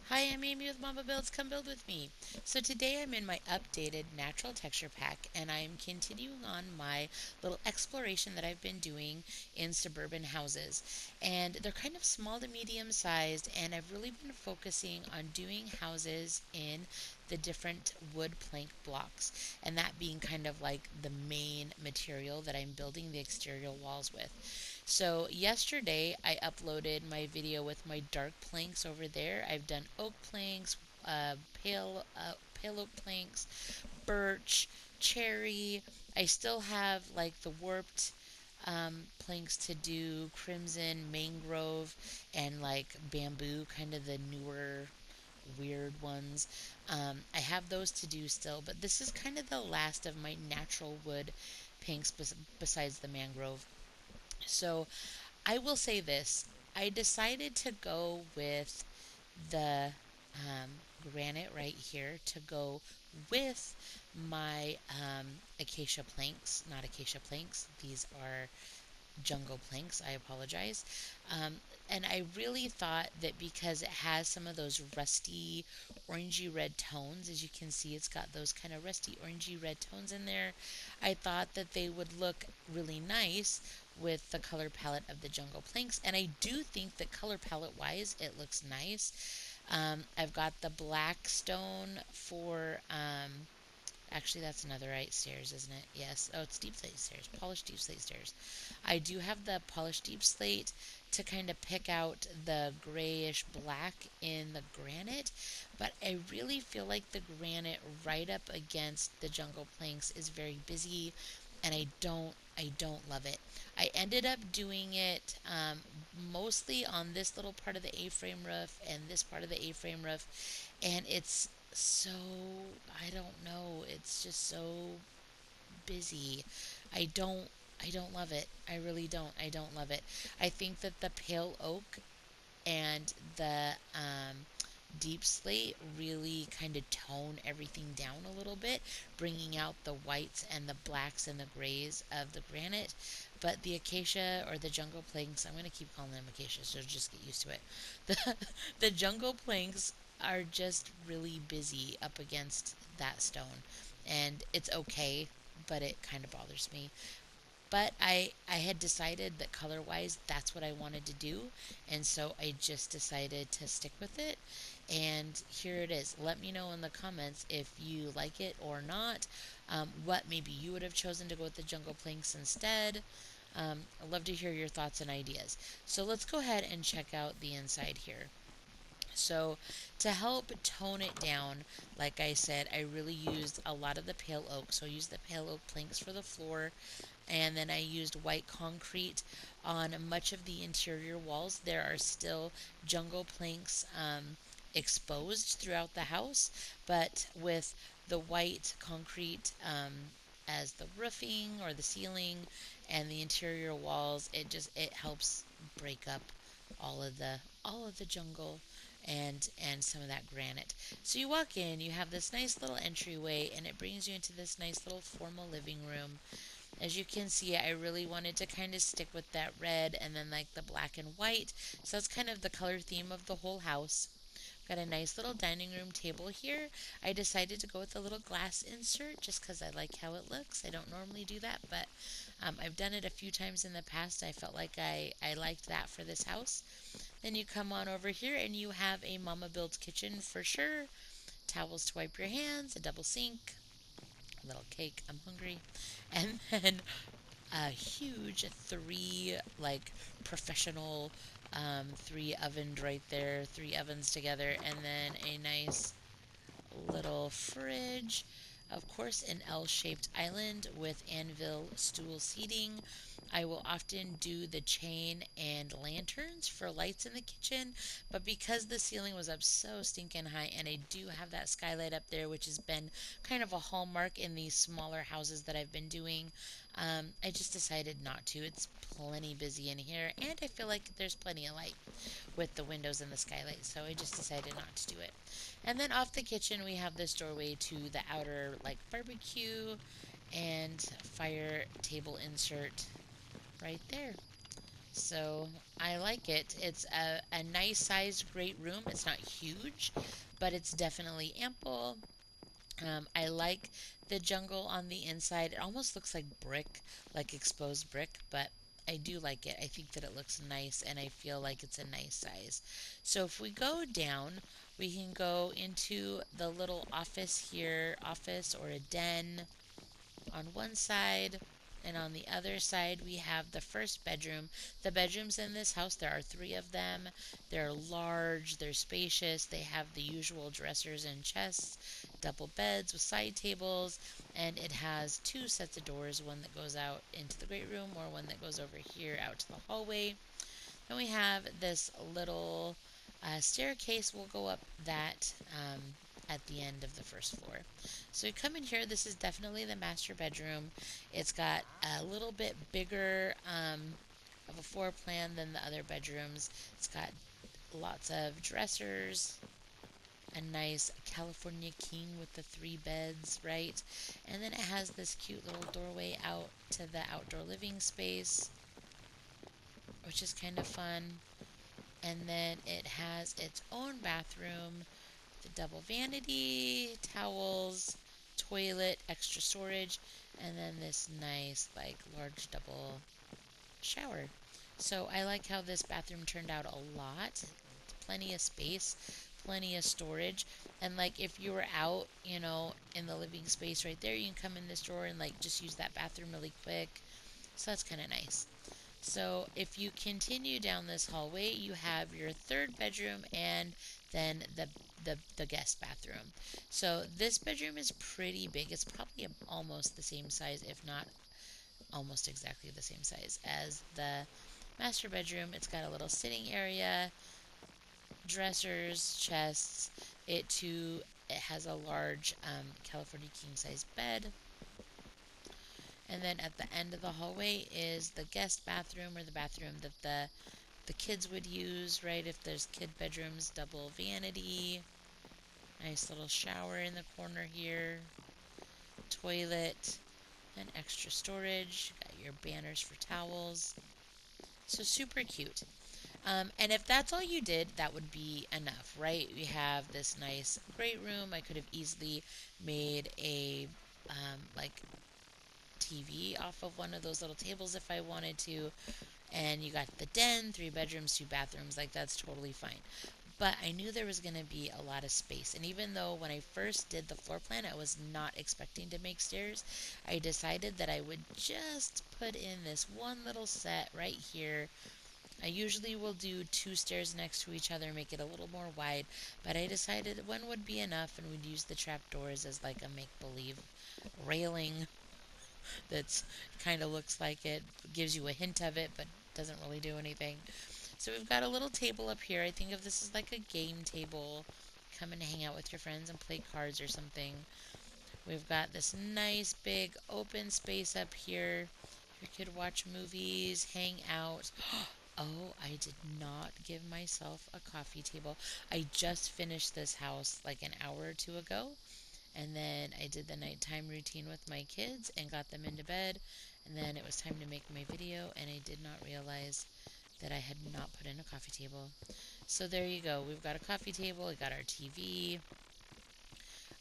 Hi, I'm Amy with Momma-Builds. Come build with me. So today I'm in my updated natural texture pack and I'm continuing on my little exploration that I've been doing in suburban houses. And they're kind of small to medium sized and I've really been focusing on doing houses in the different wood plank blocks, and that being kind of like the main material that I'm building the exterior walls with. So yesterday I uploaded my video with my dark planks over there. I've done oak planks, pale oak planks, birch, cherry. I still have like the warped planks to do, crimson, mangrove, and like bamboo, kind of the newer weird ones. I have those to do still, but this is kind of the last of my natural wood pinks besides the mangrove. So I will say this. I decided to go with the granite right here to go with my acacia planks. Not acacia planks. These are jungle planks. I apologize. Um, and I really thought that because it has some of those rusty orangey red tones, as you can see, it's got those kind of rusty orangey red tones in there. I thought that they would look really nice with the color palette of the jungle planks. And I do think that color palette wise, it looks nice. I've got the black stone for actually, that's another right stairs, isn't it? Yes. Oh, it's deep slate stairs. Polished deep slate stairs. I do have the polished deep slate to kind of pick out the grayish black in the granite, but I really feel like the granite right up against the jungle planks is very busy, and I don't love it. I ended up doing it mostly on this little part of the A-frame roof and this part of the A-frame roof, and it's so, I don't know, it's just so busy. I don't I don't love it. I really don't. I don't love it. I think that the pale oak and the deep slate really kind of tone everything down a little bit, bringing out the whites and the blacks and the grays of the granite. But the acacia or the jungle planks, I'm going to keep calling them acacia, so just get used to it. The, the jungle planks are just really busy up against that stone. And it's okay, but it kind of bothers me. But I had decided that color wise that's what I wanted to do, and so I just decided to stick with it. And here it is. Let me know in the comments if you like it or not. What maybe you would have chosen to go with the jungle planks instead. I'd love to hear your thoughts and ideas. So let's go ahead and check out the inside here. So, to help tone it down, like I said, I really used a lot of the pale oak. So, I used the pale oak planks for the floor, and then I used white concrete on much of the interior walls. There are still jungle planks exposed throughout the house, but with the white concrete as the roofing or the ceiling and the interior walls, it helps break up all of the jungle and some of that granite. So you walk in, you have this nice little entryway, and it brings you into this nice little formal living room. As you can see, I really wanted to kind of stick with that red and then like the black and white. So that's kind of the color theme of the whole house. Got a nice little dining room table here. I decided to go with a little glass insert just because I like how it looks. I don't normally do that, but I've done it a few times in the past. I felt like I liked that for this house. Then you come on over here and you have a Momma-Builds kitchen for sure. Towels to wipe your hands, a double sink, a little cake. I'm hungry. And then a huge three like professional three ovened right there, three ovens together, and then a nice little fridge. Of course, an L-shaped island with anvil stool seating. I will often do the chain and lanterns for lights in the kitchen, but because the ceiling was up so stinking high, and I do have that skylight up there, which has been kind of a hallmark in these smaller houses that I've been doing, I just decided not to. It's plenty busy in here, and I feel like there's plenty of light with the windows and the skylight, so I just decided not to do it. And then off the kitchen, we have this doorway to the outer, like, barbecue and fire table insert right there. So I like it. It's a nice sized great room. It's not huge, but it's definitely ample. I like the jungle on the inside. It almost looks like brick, like exposed brick, but I do like it. I think that it looks nice and I feel like it's a nice size. So if we go down, we can go into the little office here, office or a den on one side. And on the other side, we have the first bedroom. The bedrooms in this house, there are three of them. They're large, they're spacious, they have the usual dressers and chests, double beds with side tables, and it has two sets of doors, one that goes out into the great room or one that goes over here out to the hallway. Then we have this little staircase. We'll go up that at the end of the first floor. So you come in here. This is definitely the master bedroom. It's got a little bit bigger of a floor plan than the other bedrooms. It's got lots of dressers, a nice California king with the three beds, right? And then it has this cute little doorway out to the outdoor living space, which is kind of fun. And then it has its own bathroom, the double vanity, towels, toilet, extra storage, and then this nice, like, large double shower. So I like how this bathroom turned out a lot. Plenty of space, plenty of storage. And, like, if you were out, in the living space right there, you can come in this drawer and, like, just use that bathroom really quick. So that's kind of nice. So if you continue down this hallway, you have your third bedroom and then the guest bathroom. So this bedroom is pretty big. It's probably almost the same size, if not almost exactly the same size as the master bedroom. It's got a little sitting area, dressers, chests. It has a large California king size bed. And then at the end of the hallway is the guest bathroom, or the bathroom that the kids would use, right? If there's kid bedrooms, double vanity, nice little shower in the corner here, toilet, and extra storage. Got your banners for towels. So super cute. And if that's all you did, that would be enough, right? We have this nice great room. I could have easily made a like TV off of one of those little tables if I wanted to. And you got the den, three bedrooms, two bathrooms. Like, that's totally fine. But I knew there was going to be a lot of space. And even though when I first did the floor plan, I was not expecting to make stairs, I decided that I would just put in this one little set right here. I usually will do two stairs next to each other, make it a little more wide, but I decided one would be enough and we'd use the trap doors as like a make believe railing that's kind of looks like it gives you a hint of it, but doesn't really do anything. So we've got a little table up here. I think of this as like a game table. Come and hang out with your friends and play cards or something. We've got this nice big open space up here. You could watch movies, hang out. Oh, I did not give myself a coffee table. I just finished this house like an hour or two ago. And then I did the nighttime routine with my kids and got them into bed. And then it was time to make my video, and I did not realize that I had not put in a coffee table. So there you go. We've got a coffee table, we got our TV.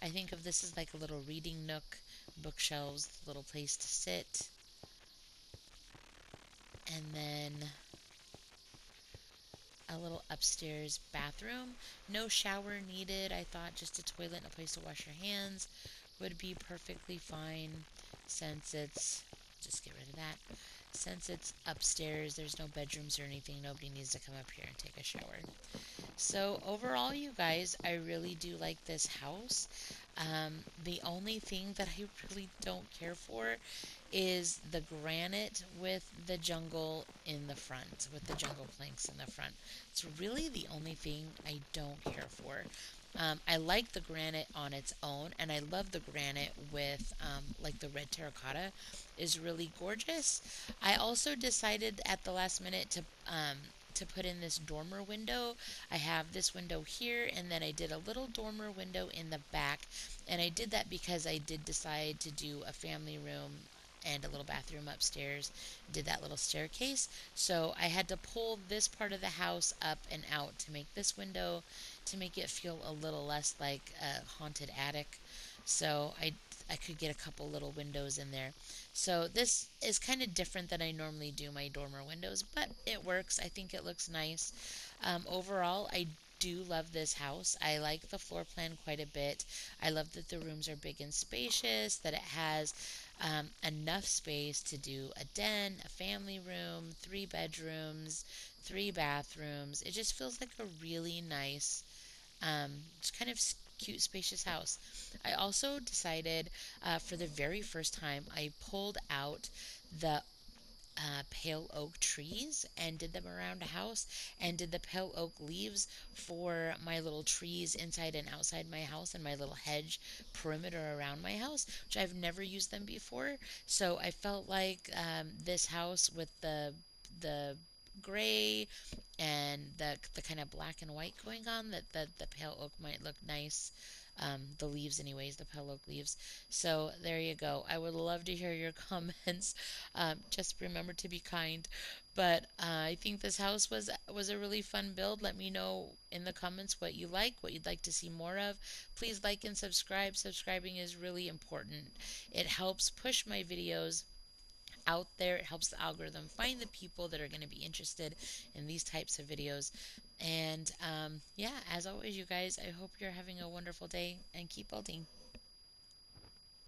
I think of this as like a little reading nook, bookshelves, little place to sit. And then a little upstairs bathroom. No shower needed. I thought just a toilet and a place to wash your hands would be perfectly fine since it's, just get rid of that. Since it's upstairs, there's no bedrooms or anything. Nobody needs to come up here and take a shower. So overall, you guys, I really do like this house. The only thing that I really don't care for is the granite with the jungle in the front, with the jungle planks in the front. It's really the only thing I don't care for. I like the granite on its own, and I love the granite with like the red terracotta is really gorgeous. I also decided at the last minute to put in this dormer window. I have this window here, and then I did a little dormer window in the back, and I did that because I did decide to do a family room and a little bathroom upstairs. Did that little staircase. So I had to pull this part of the house up and out to make this window to make it feel a little less like a haunted attic. So I could get a couple little windows in there. So this is kind of different than I normally do my dormer windows, but it works. I think it looks nice. Overall, I do love this house. I like the floor plan quite a bit. I love that the rooms are big and spacious, that it has enough space to do a den, a family room, 3 bedrooms, 3 bathrooms. It just feels like a really nice, just kind of cute, spacious house. I also decided for the very first time, I pulled out the pale oak trees and did them around a house and did the pale oak leaves for my little trees inside and outside my house and my little hedge perimeter around my house, which I've never used them before. So I felt like this house with the gray and the kind of black and white going on, that the pale oak might look nice. The leaves, anyways, the pale oak leaves. So there you go. I would love to hear your comments. Just remember to be kind. But I think this house was a really fun build. Let me know in the comments what you like, what you'd like to see more of. Please like and subscribe. Subscribing is really important. It helps push my videos out there. It helps the algorithm find the people that are going to be interested in these types of videos. And yeah, as always, you guys, I hope you're having a wonderful day and keep building.